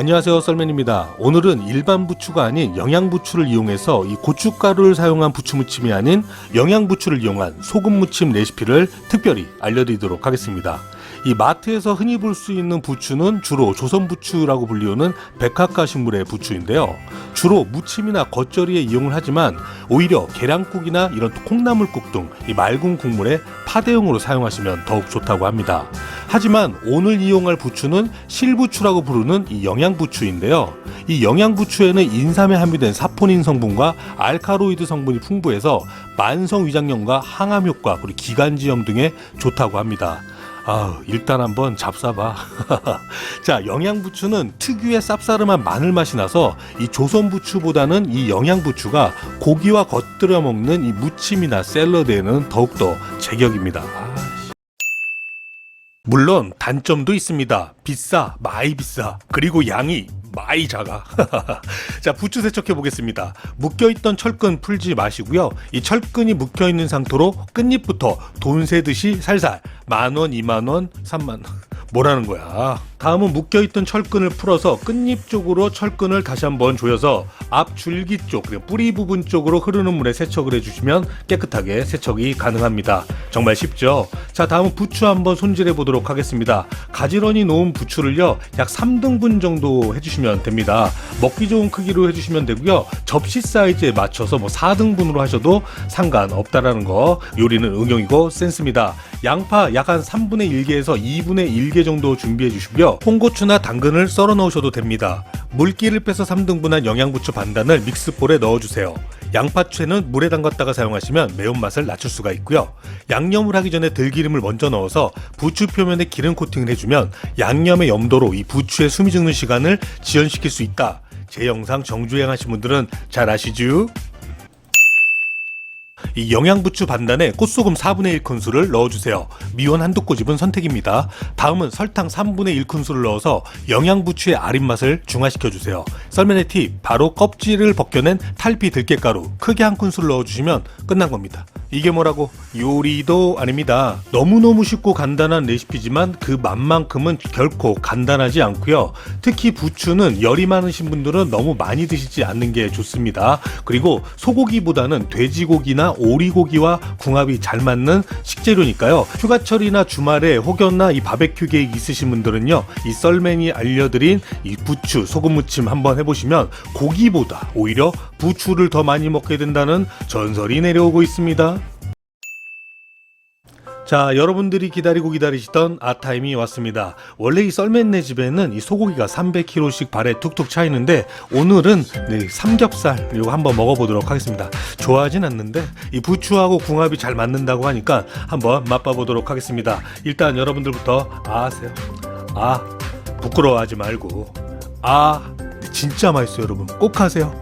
안녕하세요, 썰맨입니다. 오늘은 일반 부추가 아닌 영양부추를 이용해서 이 고춧가루를 사용한 부추무침이 아닌 영양부추를 이용한 소금무침 레시피를 특별히 알려드리도록 하겠습니다. 이 마트에서 흔히 볼 수 있는 부추는 주로 조선부추라고 불리우는 백합화 식물의 부추인데요. 주로 무침이나 겉절이에 이용을 하지만 오히려 계란국이나 이런 콩나물국 등 이 맑은 국물에 파대용으로 사용하시면 더욱 좋다고 합니다. 하지만 오늘 이용할 부추는 실부추라고 부르는 이 영양부추인데요. 이 영양부추에는 인삼에 함유된 사포닌 성분과 알카로이드 성분이 풍부해서 만성위장염과 항암효과 그리고 기관지염 등에 좋다고 합니다. 일단 한번 잡숴봐. 자, 영양부추는 특유의 쌉싸름한 마늘 맛이 나서 이 조선부추보다는 이 영양부추가 고기와 겉들여 먹는 이 무침이나 샐러드에는 더욱더 제격입니다. 물론 단점도 있습니다. 비싸, 많이 비싸. 그리고 양이 많이 작아. 자, 부추 세척해 보겠습니다. 묶여있던 철근 풀지 마시고요. 이 철근이 묶여있는 상태로 끝잎부터 돈 세듯이 살살 10,000원, 20,000원, 30,000원 뭐라는 거야. 다음은 묶여있던 철근을 풀어서 끝잎 쪽으로 철근을 다시 한번 조여서 앞 줄기 쪽 그리고 뿌리 부분 쪽으로 흐르는 물에 세척을 해주시면 깨끗하게 세척이 가능합니다. 정말 쉽죠? 자, 다음은 부추 한번 손질해 보도록 하겠습니다. 가지런히 놓은 부추를요 약 3등분 정도 해주시면 됩니다. 먹기 좋은 크기로 해주시면 되고요. 접시 사이즈에 맞춰서 4등분으로 하셔도 상관없다라는 거 요리는 응용이고 센스입니다. 양파 약 한 3분의 1개에서 2분의 1개 정도 준비해 주시고요. 홍고추나 당근을 썰어 넣으셔도 됩니다. 물기를 빼서 3등분한 영양부추 반단을 믹스볼에 넣어주세요. 양파채는 물에 담갔다가 사용하시면 매운맛을 낮출 수가 있고요. 양념을 하기 전에 들기름을 먼저 넣어서 부추 표면에 기름 코팅을 해주면 양념의 염도로 이 부추의 숨이 죽는 시간을 지연시킬 수 있다. 제 영상 정주행하신 분들은 잘 아시죠? 이 영양부추 반단에 꽃소금 4분의 1큰술을 넣어주세요. 미원 한두 꼬집은 선택입니다. 다음은 설탕 3분의 1큰술을 넣어서 영양부추의 아린 맛을 중화시켜주세요. 썰맨의 팁, 바로 껍질을 벗겨낸 탈피 들깨가루 크게 한 큰술 넣어주시면 끝난 겁니다. 이게 뭐라고? 요리도 아닙니다. 너무너무 쉽고 간단한 레시피지만 그 맛만큼은 결코 간단하지 않고요. 특히 부추는 열이 많으신 분들은 너무 많이 드시지 않는 게 좋습니다. 그리고 소고기보다는 돼지고기나 오리고기와 궁합이 잘 맞는 식재료니까요. 휴가철이나 주말에 혹여나 이 바베큐 계획 있으신 분들은요, 이 썰맨이 알려드린 이 부추 소금무침 한번 해보시면 고기보다 오히려 부추를 더 많이 먹게 된다는 전설이 내려오고 있습니다. 자, 여러분들이 기다리시던 아타임이 왔습니다. 원래 이 썰맨네 집에는 이 소고기가 300kg씩 발에 툭툭 차 있는데 오늘은 삼겹살 이거 한번 먹어보도록 하겠습니다. 좋아하진 않는데 이 부추하고 궁합이 잘 맞는다고 하니까 한번 맛봐보도록 하겠습니다. 일단 여러분들부터 하세요. 부끄러워하지 말고 진짜 맛있어요, 여러분. 꼭 하세요.